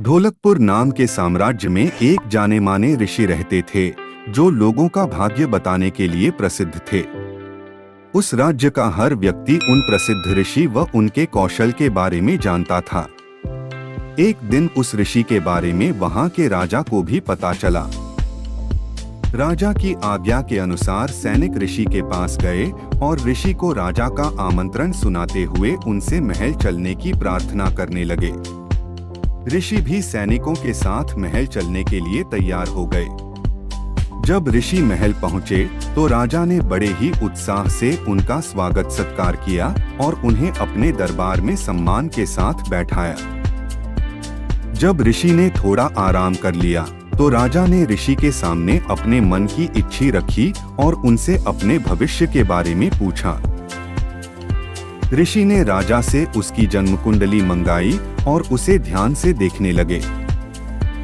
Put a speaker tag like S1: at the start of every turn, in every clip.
S1: ढोलकपुर नाम के साम्राज्य में एक जाने माने ऋषि रहते थे जो लोगों का भाग्य बताने के लिए प्रसिद्ध थे। उस राज्य का हर व्यक्ति उन प्रसिद्ध ऋषि व उनके कौशल के बारे में जानता था। एक दिन उस ऋषि के बारे में वहां के राजा को भी पता चला। राजा की आज्ञा के अनुसार सैनिक ऋषि के पास गए और ऋषि को राजा का आमंत्रण सुनाते हुए उनसे महल चलने की प्रार्थना करने लगे। ऋषि भी सैनिकों के साथ महल चलने के लिए तैयार हो गए। जब ऋषि महल पहुंचे तो राजा ने बड़े ही उत्साह से उनका स्वागत सत्कार किया और उन्हें अपने दरबार में सम्मान के साथ बैठाया। जब ऋषि ने थोड़ा आराम कर लिया तो राजा ने ऋषि के सामने अपने मन की इच्छा रखी और उनसे अपने भविष्य के बारे में पूछा। ऋषि ने राजा से उसकी जन्म कुंडली मंगाई और उसे ध्यान से देखने लगे।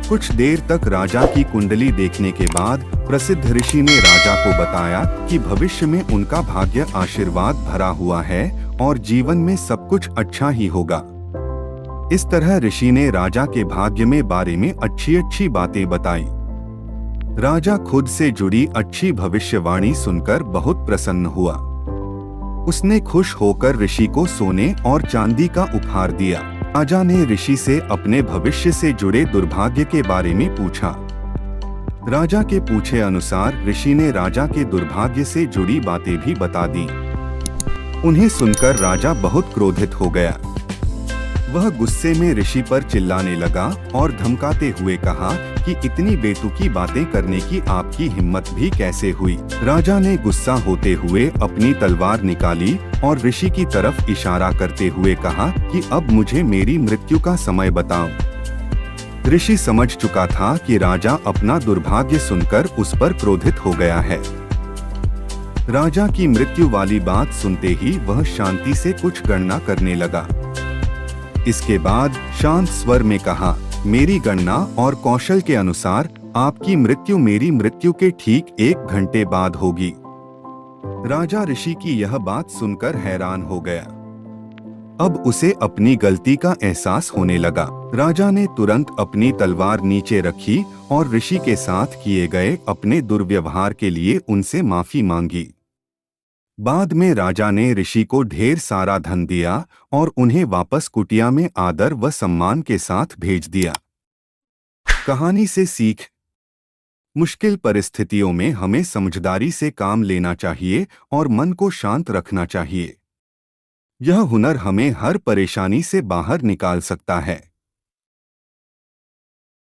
S1: कुछ देर तक राजा की कुंडली देखने के बाद प्रसिद्ध ऋषि ने राजा को बताया कि भविष्य में उनका भाग्य आशीर्वाद भरा हुआ है और जीवन में सब कुछ अच्छा ही होगा। इस तरह ऋषि ने राजा के भाग्य में बारे में अच्छी अच्छी बातें बताई। राजा खुद से जुड़ी अच्छी भविष्यवाणी सुनकर बहुत प्रसन्न हुआ। उसने खुश होकर ऋषि को सोने और चांदी का उपहार दिया। राजा ने ऋषि से अपने भविष्य से जुड़े दुर्भाग्य के बारे में पूछा। राजा के पूछे अनुसार ऋषि ने राजा के दुर्भाग्य से जुड़ी बातें भी बता दी। उन्हें सुनकर राजा बहुत क्रोधित हो गया। वह गुस्से में ऋषि पर चिल्लाने लगा और धमकाते हुए कहा कि इतनी बेतुकी बातें करने की आपकी हिम्मत भी कैसे हुई। राजा ने गुस्सा होते हुए अपनी तलवार निकाली और ऋषि की तरफ इशारा करते हुए कहा कि अब मुझे मेरी मृत्यु का समय बताओ। ऋषि समझ चुका था कि राजा अपना दुर्भाग्य सुनकर उस पर क्रोधित हो गया है। राजा की मृत्यु वाली बात सुनते ही वह शांति से कुछ गणना करने लगा। इसके बाद शांत स्वर में कहा, मेरी गणना और कौशल के अनुसार आपकी मृत्यु मेरी मृत्यु के ठीक 1 घंटे बाद होगी। राजा ऋषि की यह बात सुनकर हैरान हो गया। अब उसे अपनी गलती का एहसास होने लगा। राजा ने तुरंत अपनी तलवार नीचे रखी और ऋषि के साथ किए गए अपने दुर्व्यवहार के लिए उनसे माफी मांगी। बाद में राजा ने ऋषि को ढेर सारा धन दिया और उन्हें वापस कुटिया में आदर व सम्मान के साथ भेज दिया। कहानी से सीख: मुश्किल परिस्थितियों में हमें समझदारी से काम लेना चाहिए और मन को शांत रखना चाहिए। यह हुनर हमें हर परेशानी से बाहर निकाल सकता है।